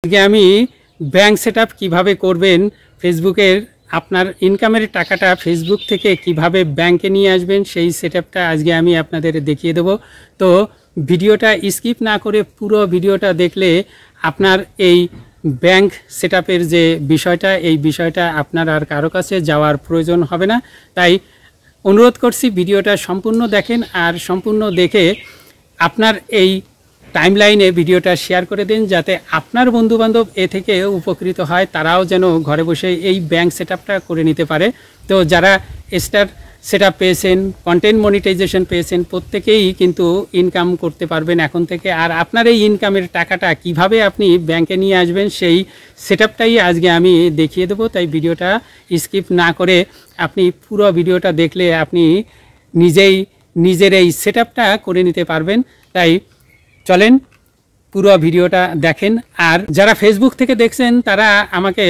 আজকে আমি bank setup কিভাবে করবেন, ফেসবুকের আপনার ইনকামের টাকাটা ফেসবুক থেকে কিভাবে ব্যাংকে নিয়ে আসবেন সেই সেটআপটা আজকে আমি আপনাদের দেখিয়ে দেব। তো ভিডিওটা স্কিপ না করে পুরো ভিডিওটা দেখলে আপনার এই ব্যাংক সেটআপের যে বিষয়টা, এই বিষয়টা আপনার আর কারো কাছে যাওয়ার প্রয়োজন হবে না। তাই অনুরোধ করছি ভিডিওটা সম্পূর্ণ দেখেন, আর সম্পূর্ণ দেখে আপনার এই টাইমলাইনে ভিডিওটা শেয়ার করে দিন, যাতে আপনার বন্ধুবান্ধব এ থেকে উপকৃত হয়, তারাও যেন ঘরে বসে এই ব্যাংক সেটআপটা করে নিতে পারে। তো যারা স্টার সেটআপ পেয়েছেন, কন্টেন্ট মনিটাইজেশন পেয়েছেন, প্রত্যেকেই কিন্তু ইনকাম করতে পারবেন এখন থেকে। আর আপনার এই ইনকামের টাকাটা কিভাবে আপনি ব্যাংকে নিয়ে আসবেন সেই সেটআপটাই আজকে আমি দেখিয়ে দেবো। তাই ভিডিওটা স্কিপ না করে আপনি পুরো ভিডিওটা দেখলে আপনি নিজের এই সেটআপটা করে নিতে পারবেন। তাই চলেন পুরো ভিডিওটা দেখেন। আর যারা ফেসবুক থেকে দেখছেন তারা আমাকে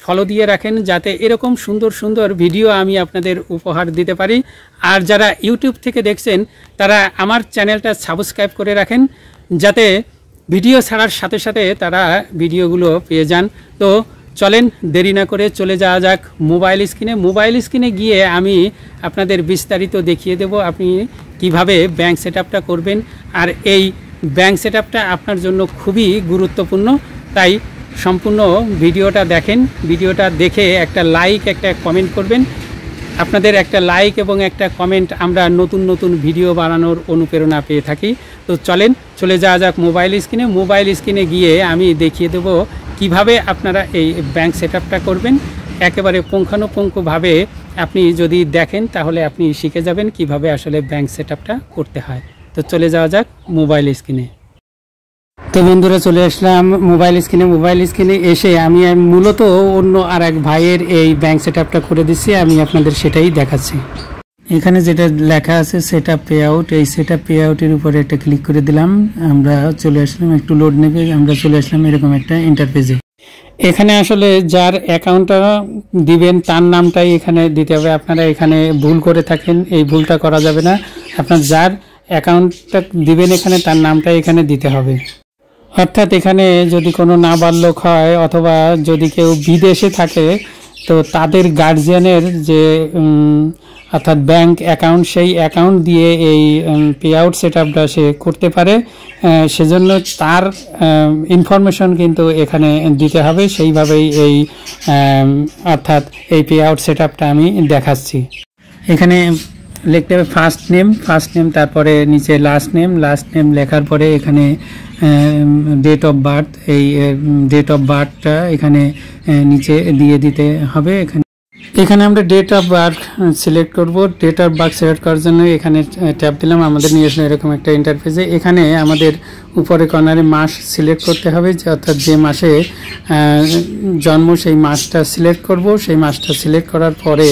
ফলো দিয়ে রাখেন, যাতে এরকম সুন্দর সুন্দর ভিডিও আমি আপনাদের উপহার দিতে পারি। আর যারা ইউটিউব থেকে দেখছেন তারা আমার চ্যানেলটা সাবস্ক্রাইব করে রাখেন, যাতে ভিডিও ছাড়ার সাথে সাথে তারা ভিডিওগুলো পেয়ে যান। তো চলেন দেরি না করে চলে যাওয়া যাক মোবাইল স্ক্রিনে গিয়ে আমি আপনাদের বিস্তারিত দেখিয়ে দেব আপনি কিভাবে ব্যাংক সেটআপটা করবেন। আর এই ব্যাংক সেটআপটা আপনার জন্য খুবই গুরুত্বপূর্ণ, তাই সম্পূর্ণ ভিডিওটা দেখেন। ভিডিওটা দেখে একটা লাইক, একটা কমেন্ট করবেন। আপনাদের একটা লাইক এবং একটা কমেন্ট আমরা নতুন নতুন ভিডিও বানানোর অনুপ্রেরণা পেয়ে থাকি। তো চলেন চলে যাওয়া যাক মোবাইল স্ক্রিনে গিয়ে আমি দেখিয়ে দেব কিভাবে আপনারা এই ব্যাংক সেটআপটা করবেন। একেবারে পুঙ্খানুপুঙ্খভাবে আপনি যদি দেখেন তাহলে আপনি শিখে যাবেন কিভাবে আসলে ব্যাংক সেটআপটা করতে হয়। তো চলে যাওয়া যাক মোবাইল স্ক্রিনে। তো বন্ধুরা চলে আসলাম মোবাইল স্ক্রিনে এসে আমি মূলত অন্য আর এক ভাইয়ের এই ব্যাংক সেটআপটা করে দিচ্ছি, আমি আপনাদের সেটাই দেখাচ্ছি। এখানে যেটা লেখা আছে সেটআপ পে আউট, এই সেটআপ পে আউটের উপরে একটা ক্লিক করে দিলাম। আমরা চলে আসলাম, একটু লোড নেবে, আমরা চলে আসলাম এরকম একটা ইন্টারফেসে। এখানে আসলে যার অ্যাকাউন্টটা দিবেন তার নামটাই এখানে দিতে হবে। আপনারা এখানে ভুল করে থাকেন, এই ভুলটা করা যাবে না। আপনার যার অ্যাকাউন্টটা দিবেন এখানে তার নামটাই এখানে দিতে হবে। অর্থাৎ এখানে যদি কোনো নাবালক হয় অথবা যদি কেউ বিদেশে থাকে, তো তাদের গার্জিয়ানের যে অর্থাৎ ব্যাংক অ্যাকাউন্ট, সেই অ্যাকাউন্ট দিয়ে এই পে আউট সেটআপটা সে করতে পারে। সেজন্য তার ইনফরমেশন কিন্তু এখানে দিতে হবে। সেইভাবেই এই অর্থাৎ এই পে আউট সেটআপটা আমি দেখাচ্ছি। এখানে লিখতে হবে ফার্স্ট নেম, তারপরে নিচে লাস্ট নেম লেখার পরে এখানে ডেট অফ বার্থ, এই ডেট অফ বার্থটা এখানে নিচে দিয়ে দিতে হবে। এখানে আমরা ডেট অফ বার্থ সিলেক্ট করব। ডেট অফ বার্থ সিলেক্ট করার জন্য এখানে ট্যাপ দিলাম, আমাদের নিয়ে আসলে এরকম একটা ইন্টারফেসে। এখানে আমাদের উপরে কর্নারে মাস সিলেক্ট করতে হবে, অর্থাৎ যে মাসে জন্ম সেই মাসটা সিলেক্ট করব। সেই মাসটা সিলেক্ট করার পরে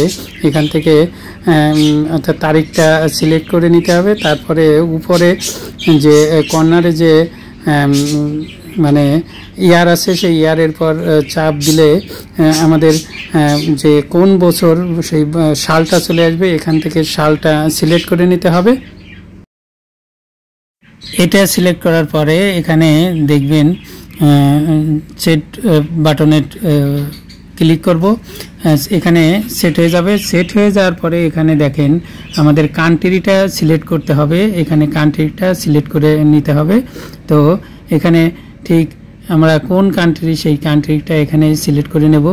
এখান থেকে অর্থাৎ তারিখটা সিলেক্ট করে নিতে হবে। তারপরে উপরে যে কর্নারে যে মানে ইয়ার আছে, সেই ইয়ারের পর চাপ দিলে আমাদের যে কোন বছর সেই সালটা চলে আসবে। এখান থেকে সালটা সিলেক্ট করে নিতে হবে। এটা সিলেক্ট করার পরে এখানে দেখবেন সেট বাটনে ক্লিক করব। এখানে সেট হয়ে যাবে। সেট হয়ে যাওয়ার পরে এখানে দেখেন আমাদের কান্ট্রিটা সিলেক্ট করতে হবে। এখানে কান্ট্রিটা সিলেক্ট করে নিতে হবে। তো এখানে ঠিক আমরা কোন কান্ট্রি সেই কান্ট্রিটা এখানে সিলেক্ট করে নেব।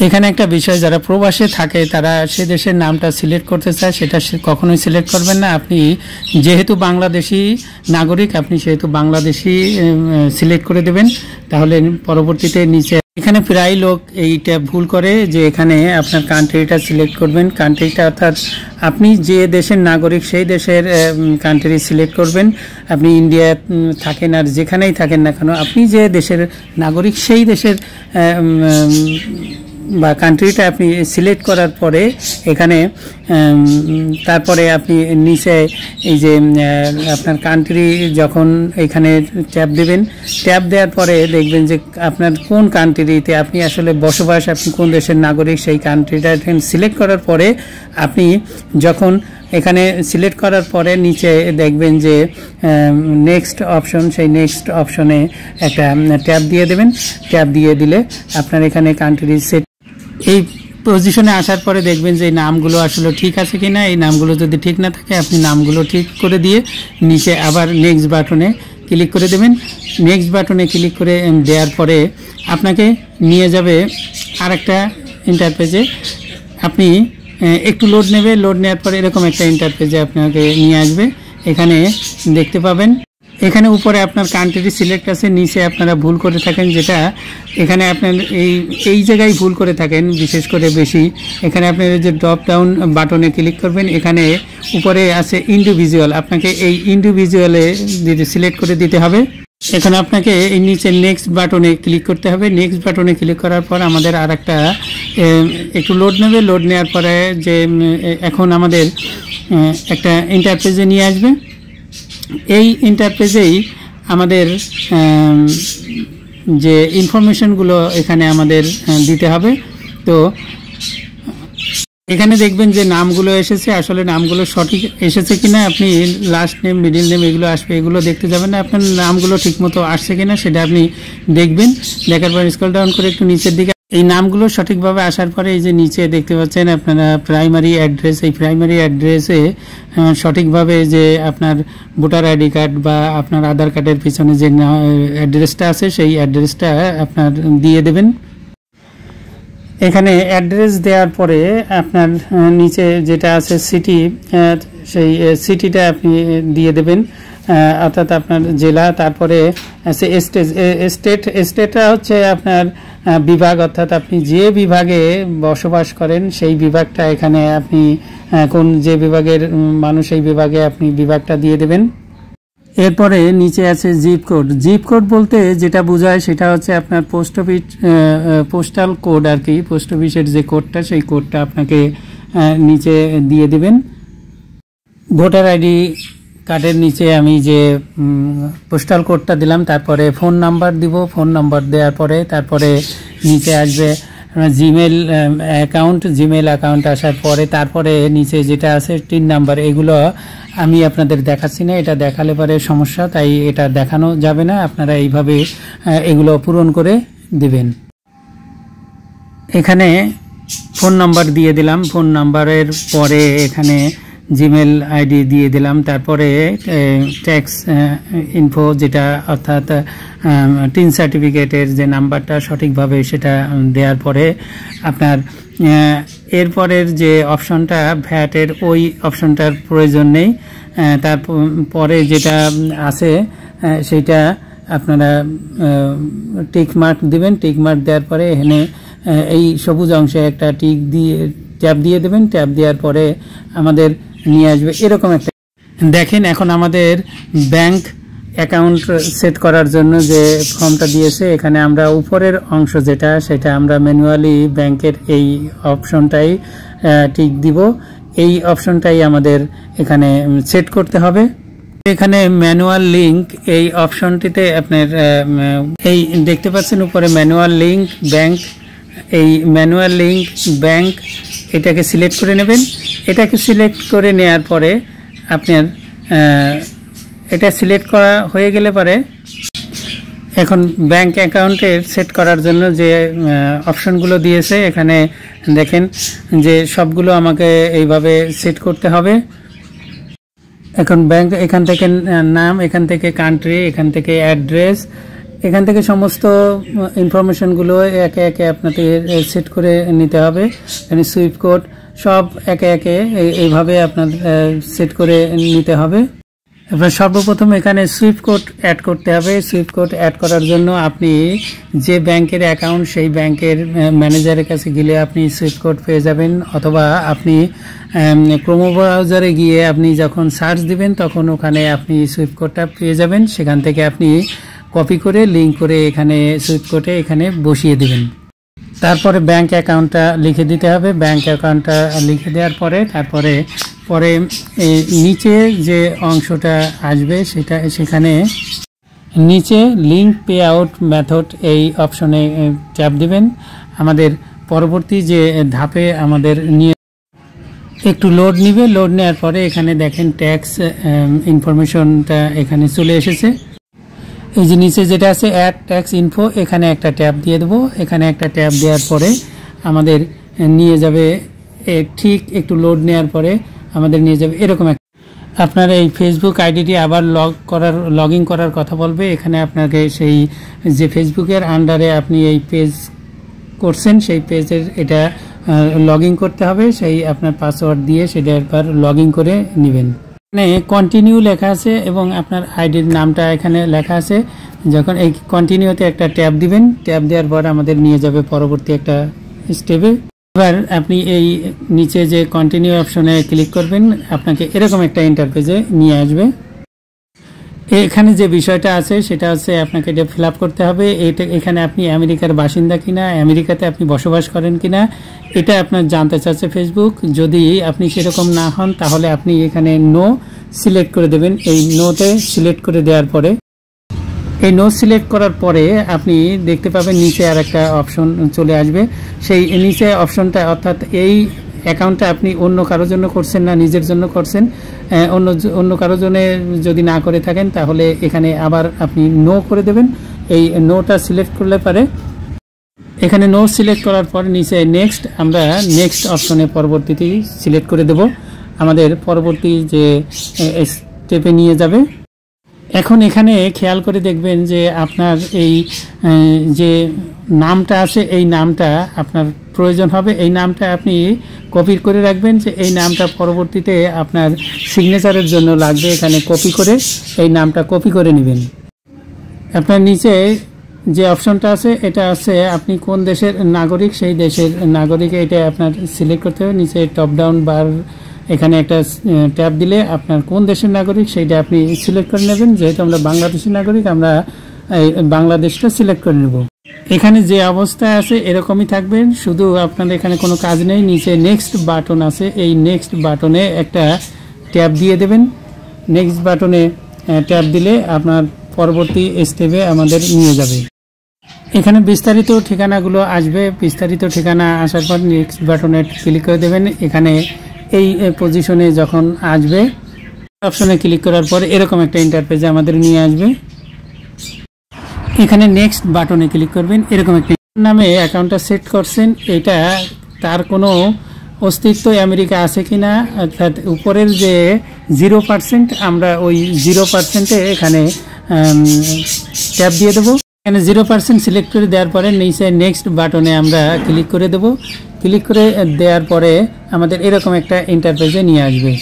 এখানে একটা বিষয়, যারা প্রবাসে থাকে তারা সে দেশের নামটা সিলেক্ট করতে চায়, সেটা কখনোই সিলেক্ট করবেন না। আপনি যেহেতু বাংলাদেশি নাগরিক, আপনি সেহেতু বাংলাদেশি সিলেক্ট করে দেবেন। তাহলে পরবর্তীতে নিচে এখানে প্রায় লোক এইটা ভুল করে যে এখানে আপনার কান্ট্রিটা সিলেক্ট করবেন। কান্ট্রিটা অর্থাৎ আপনি যে দেশের নাগরিক সেই দেশের কান্ট্রি সিলেক্ট করবেন। আপনি ইন্ডিয়া থাকেন আর যেখানেই থাকেন না কেন, আপনি যে দেশের নাগরিক সেই দেশের বা কান্ট্রিটা আপনি সিলেক্ট করার পরে এখানে তারপরে আপনি নিচে এই যে আপনার কান্ট্রি যখন এখানে ট্যাপ দেবেন, ট্যাপ দেওয়ার পরে দেখবেন যে আপনার কোন কান্ট্রিতে আপনি আসলে বসবাস, আপনি কোন দেশের নাগরিক সেই কান্ট্রিটা সিলেক্ট করার পরে আপনি যখন এখানে সিলেক্ট করার পরে নিচে দেখবেন যে নেক্সট অপশন, সেই নেক্সট অপশনে একটা ট্যাব দিয়ে দেবেন। ট্যাব দিয়ে দিলে আপনার এখানে কান্ট্রি সেট, এই পজিশনে আসার পরে দেখবেন যে এই নামগুলো আসলে ঠিক আছে কিনা। এই নামগুলো যদি ঠিক না থাকে আপনি নামগুলো ঠিক করে দিয়ে নিচে আবার নেক্সট বাটনে ক্লিক করে দেবেন। নেক্সট বাটনে ক্লিক করে দেওয়ার পরে আপনাকে নিয়ে যাবে আরেকটা ইন্টারপেজে। আপনি একটু লোড নেবে, লোড নেওয়ার পরে এরকম একটা ইন্টারপেজে আপনাকে নিয়ে আসবে। এখানে দেখতে পাবেন এখানে উপরে আপনার কান্ট্রি সিলেক্ট আছে, নিচে আপনারা ভুল করে থাকেন, যেটা এখানে আপনার এই জায়গায় ভুল করে থাকেন বিশেষ করে বেশি। এখানে আপনার যে ড্রপ ডাউন বাটনে ক্লিক করবেন, এখানে উপরে আছে ইন্ডিভিজুয়াল, আপনাকে এই ইন্ডিভিজুয়ালে সিলেক্ট করে দিতে হবে। এখানে আপনাকে এই নিচে নেক্সট বাটনে ক্লিক করতে হবে। নেক্সট বাটনে ক্লিক করার পর আমাদের আর একটা একটু লোড নেবে। লোড নেওয়ার পরে যে এখন আমাদের একটা ইন্টারপেজে নিয়ে আসবে। এই ইন্টারপেজেই আমাদের যে ইনফরমেশনগুলো এখানে আমাদের দিতে হবে। তো এখানে দেখবেন যে নামগুলো এসেছে, আসলে নামগুলো সঠিক এসেছে কিনা, আপনি লাস্ট নেম, মিডিল নেম এগুলো আসবে, এগুলো দেখতে যাবেন না, আপনার নামগুলো ঠিকমতো আসছে কিনা সেটা আপনি দেখবেন। দেখার পর স্ক্রল ডাউন করে একটু নিচের দিকে এই নামগুলো সঠিকভাবে আসার পরে এই যে নিচে দেখতে পাচ্ছেন আপনারা প্রাইমারি অ্যাড্রেস, এই প্রাইমারি অ্যাড্রেসে সঠিকভাবে যে আপনার ভোটার আইডি কার্ড বা আপনার আধার কার্ডের পিছনে যে অ্যাড্রেসটা আছে সেই অ্যাড্রেসটা আপনার দিয়ে দেবেন। এখানে অ্যাড্রেস দেওয়ার পরে আপনার নিচে যেটা আছে সিটি, সেই সিটিটা আপনি দিয়ে দেবেন, অর্থাৎ আপনার জেলা। তারপরে আছে স্টেটটা হচ্ছে আপনার বিভাগ, অর্থাৎ আপনি যে বিভাগে বসবাস করেন সেই বিভাগটা এখানে আপনি কোন যে বিভাগের মানুষ সেই বিভাগে আপনি বিভাগটা দিয়ে দেবেন। এরপরে নিচে আছে জিপ কোড। জিপ কোড বলতে যেটা বোঝায় সেটা হচ্ছে আপনার পোস্ট অফিস পোস্টাল কোড আর কি, পোস্ট অফিসের যে কোডটা সেই কোডটা আপনাকে নিচে দিয়ে দেবেন। ভোটার আইডি কার্ডের নিচে আমি যে পোস্টাল কোডটা দিলাম, তারপরে ফোন নাম্বার দিব। ফোন নাম্বার দেওয়ার পরে তারপরে নিচে আসবে জিমেল অ্যাকাউন্ট আসার পরে তারপরে নিচে যেটা আছে টিন নাম্বার, এগুলো আমি আপনাদের দেখাচ্ছি না, এটা দেখালে পরে সমস্যা, তাই এটা দেখানো যাবে না। আপনারা এইভাবে এগুলো পূরণ করে দিবেন। এখানে ফোন নাম্বার দিয়ে দিলাম, ফোন নাম্বারের পরে এখানে জিমেল আইডি দিয়ে দিলাম, তারপরে ট্যাক্স ইনফো যেটা অর্থাৎ টিন সার্টিফিকেটের যে নাম্বারটা সঠিকভাবে সেটা দেওয়ার পরে আপনার এরপরের যে অপশনটা ভ্যাটের ওই অপশনটার প্রয়োজন নেই। তারপরে যেটা আছে সেইটা আপনারা টিক মার্ক দিবেন। টিক মার্ক দেওয়ার পরে এখানে এই সবুজ অংশে একটা টিক দিয়ে ট্যাব দিয়ে দেবেন। ট্যাব দেওয়ার পরে আমাদের নিয়ে আসবে এরকম একটা, দেখেন এখন আমাদের ব্যাংক অ্যাকাউন্ট সেট করার জন্য যে ফর্মটা দিয়েছে, এখানে আমরা উপরের অংশ যেটা সেটা আমরা ম্যানুয়ালি ব্যাংকের এই অপশনটাই টিক দিব। এই অপশনটাই আমাদের এখানে সেট করতে হবে। এখানে ম্যানুয়াল লিঙ্ক এই অপশনটিতে আপনার এই দেখতে পাচ্ছেন উপরে ম্যানুয়াল লিঙ্ক ব্যাংক, এই ম্যানুয়াল লিঙ্ক ব্যাংক এটাকে সিলেক্ট করে নেবেন। এটাকে সিলেক্ট করে নেওয়ার পরে আপনার এটা সিলেক্ট করা হয়ে গেলে পরে এখন ব্যাংক অ্যাকাউন্টের সেট করার জন্য যে অপশনগুলো দিয়েছে এখানে দেখেন যে সবগুলো আমাকে এইভাবে সেট করতে হবে। এখন ব্যাংক এখান থেকে নাম, এখান থেকে কান্ট্রি, এখান থেকে অ্যাড্রেস, এখান থেকে সমস্ত ইনফরমেশনগুলো একে একে আপনাকে সেট করে নিতে হবে। এখানে সুইফট কোড সব একে একে এইভাবে আপনার সেট করে নিতে হবে। এবার সর্বপ্রথম এখানে সুইফট কোড অ্যাড করতে হবে। সুইফট কোড অ্যাড করার জন্য আপনি যে ব্যাংকের অ্যাকাউন্ট সেই ব্যাংকের ম্যানেজারের কাছে গেলে আপনি সুইফট কোড পেয়ে যাবেন, অথবা আপনি ক্রোম ব্রাউজারে গিয়ে আপনি যখন সার্চ দিবেন তখন ওখানে আপনি সুইফট কোডটা পেয়ে যাবেন। সেখান থেকে আপনি কপি করে লিঙ্ক করে এখানে সুইফট কোডে এখানে বসিয়ে দিবেন। তারপরে ব্যাংক অ্যাকাউন্টটা লিখে দিতে হবে। ব্যাংক অ্যাকাউন্টটা লিখে দেওয়ার পরে তারপরে নিচে যে অংশটা আসবে সেটা সেখানে নিচে লিঙ্ক পে আউট মেথড এই অপশনে চাপ দিবেন। আমাদের পরবর্তী যে ধাপে আমাদের নিয়ে একটু লোড নিবে, লোড নেওয়ার পরে এখানে দেখেন ট্যাক্স ইনফরমেশনটা এখানে চলে এসেছে। এই যে নিচে যেটা আছে অ্যাড ট্যাক্স ইনফো, এখানে একটা ট্যাব দিয়ে দেবো। এখানে একটা ট্যাব দেওয়ার পরে আমাদের নিয়ে যাবে, ঠিক একটু লোড নেওয়ার পরে আমাদের নিয়ে যাবে এরকম একটা, আপনার এই ফেসবুক আইডিটি আবার লগ ইন করার কথা বলবে। এখানে আপনাকে সেই যে ফেসবুকের আন্ডারে আপনি এই পেজ করছেন সেই পেজের এটা লগ ইন করতে হবে, সেই আপনার পাসওয়ার্ড দিয়ে সেটা একবার লগ ইন করে নেবেন। এখানে কন্টিনিউ লেখা আছে এবং আপনার আইডির নামটা এখানে লেখা আছে। যখন এই কন্টিনিউতে একটা ট্যাব দিবেন, ট্যাব দেওয়ার পর আমাদের নিয়ে যাবে পরবর্তী একটা স্টেপে। এবার আপনি এই নিচে যে কন্টিনিউ অপশনে ক্লিক করবেন, আপনাকে এরকম একটা ইন্টারফেসে নিয়ে আসবে। এখানে যে বিষয়টা আছে সেটা হচ্ছে আপনাকে এটা ফিল আপ করতে হবে। এখানে আপনি আমেরিকার বাসিন্দা কিনা, আমেরিকাতে আপনি বসবাস করেন কিনা, এটা আপনার জানতে চাচ্ছে ফেসবুক। যদি আপনি সেরকম না হন তাহলে আপনি এখানে নো সিলেক্ট করে দেবেন। এই নোতে সিলেক্ট করে দেওয়ার পরে, এই নো সিলেক্ট করার পরে আপনি দেখতে পাবেন নিচে আর একটা অপশন চলে আসবে। সেই নিচে অপশনটা, অর্থাৎ এই অ্যাকাউন্টটা আপনি অন্য কারোর জন্য করছেন না নিজের জন্য করছেন, অন্য কারোর জন্য যদি না করে থাকেন তাহলে এখানে আবার আপনি নো করে দেবেন। এই নোটা সিলেক্ট করলে পারে এখানে নো সিলেক্ট করার পর নিচে নেক্সট, আমরা নেক্সট অপশনে পরবর্তীতে সিলেক্ট করে দেব, আমাদের পরবর্তী যে স্টেপে নিয়ে যাবে। এখন এখানে খেয়াল করে দেখবেন যে আপনার এই যে নামটা আছে এই নামটা আপনার প্রয়োজন হবে। এই নামটা আপনি কপি করে রাখবেন, যে এই নামটা পরবর্তীতে আপনার সিগনেচারের জন্য লাগবে। এখানে কপি করে এই নামটা কপি করে নেবেন। আপনার নিচে যে অপশনটা আছে এটা আছে আপনি কোন দেশের নাগরিক, সেই দেশের নাগরিক এটা আপনার সিলেক্ট করতে হবে। নিচে টপ ডাউন বার এখানে একটা ট্যাব দিলে আপনার কোন দেশের নাগরিক সেইটা আপনি সিলেক্ট করে নেবেন। যেহেতু আমরা বাংলাদেশের নাগরিক, আমরা বাংলাদেশটা সিলেক্ট করে নেব। এখানে যে অবস্থায় আছে এরকমই থাকবেন, শুধু আপনার এখানে কোনো কাজ নেই। নিচে নেক্সট বাটন আছে, এই নেক্সট বাটনে একটা ট্যাব দিয়ে দেবেন। নেক্সট বাটনে ট্যাব দিলে আপনার পরবর্তী স্টেপে আমাদের নিয়ে যাবে। এখানে বিস্তারিত ঠিকানাগুলো আসবে, বিস্তারিত ঠিকানা আসার পর নেক্সট বাটনে ক্লিক করে দেবেন। এখানে এই পজিশনে যখন আসবে অপশনে ক্লিক করার পর এরকম একটা ইন্টারফেসে আমাদের নিয়ে আসবে। এখানে নেক্সট বাটনে ক্লিক করবেন। এরকম একটা নামে অ্যাকাউন্টটা সেট করছেন, এটা তার কোনো অস্তিত্ব আমেরিকা আছে কিনা, অর্থাৎ উপরের যে 0% আমরা ওই 0%-এ এখানে ট্যাপ দিয়ে দেবো। এখানে 0% সিলেক্ট করে দেওয়ার পরে নিচে নেক্সট বাটনে আমরা ক্লিক করে দেব। ক্লিক করে দেওয়ার পরে আমাদের এরকম একটা ইন্টারফেসে নিয়ে আসবে।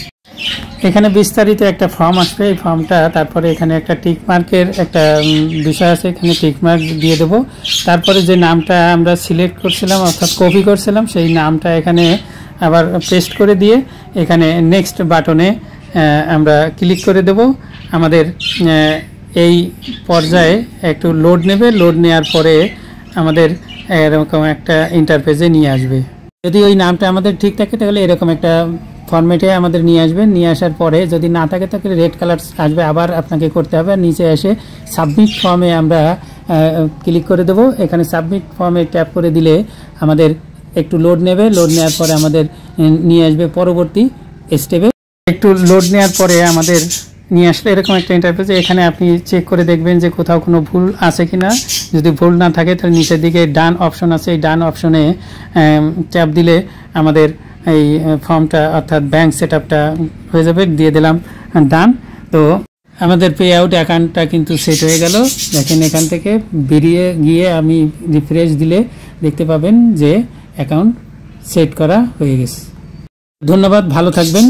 এখানে বিস্তারিত একটা ফর্ম আসবে, এই ফর্মটা তারপরে এখানে একটা টিক মার্কের একটা বিষয় আছে, এখানে টিক মার্ক দিয়ে দেব। তারপরে যে নামটা আমরা সিলেক্ট করছিলাম অর্থাৎ কপি করছিলাম সেই নামটা এখানে আবার পেস্ট করে দিয়ে এখানে নেক্সট বাটনে আমরা ক্লিক করে দেব। আমাদের এই পর্যায়ে একটু লোড নেবে, লোড নেওয়ার পরে আমাদের এরকম একটা ইন্টারফেসে নিয়ে আসবে। যদি ওই নামটা আমাদের ঠিক থাকে তাহলে এরকম একটা ফরম্যাটে আমাদের নিয়ে আসবে। নিয়ে আসার পরে যদি না থাকে তাহলে রেড কালার আসবে, আবার আপনাকে করতে হবে। নিচে এসে সাবমিট ফর্মে আমরা ক্লিক করে দেব। এখানে সাবমিট ফর্মে ট্যাপ করে দিলে আমাদের একটু লোড নেবে, লোড নেওয়ার পরে আমাদের নিয়ে আসবে পরবর্তী স্টেপে। একটু লোড নেওয়ার পরে আমাদের নিয়ে আসলে এরকম একটা ইন্টারফেসে এখানে আপনি চেক করে দেখবেন যে কোথাও কোনো ভুল আছে কিনা। যদি ভুল না থাকে তাহলে নিচের দিকে ডান অপশন আছে, এই ডান অপশনে ট্যাপ দিলে আমাদের এই ফর্মটা অর্থাৎ ব্যাংক সেটআপটা হয়ে যাবে। দিয়ে দিলাম ডান। তো আমাদের পে আউট অ্যাকাউন্টটা কিন্তু সেট হয়ে গেল। দেখেন এখান থেকে বেরিয়ে গিয়ে আমি রিফ্রেশ দিলে দেখতে পাবেন যে অ্যাকাউন্ট সেট করা হয়ে গেছে। ধন্যবাদ, ভালো থাকবেন।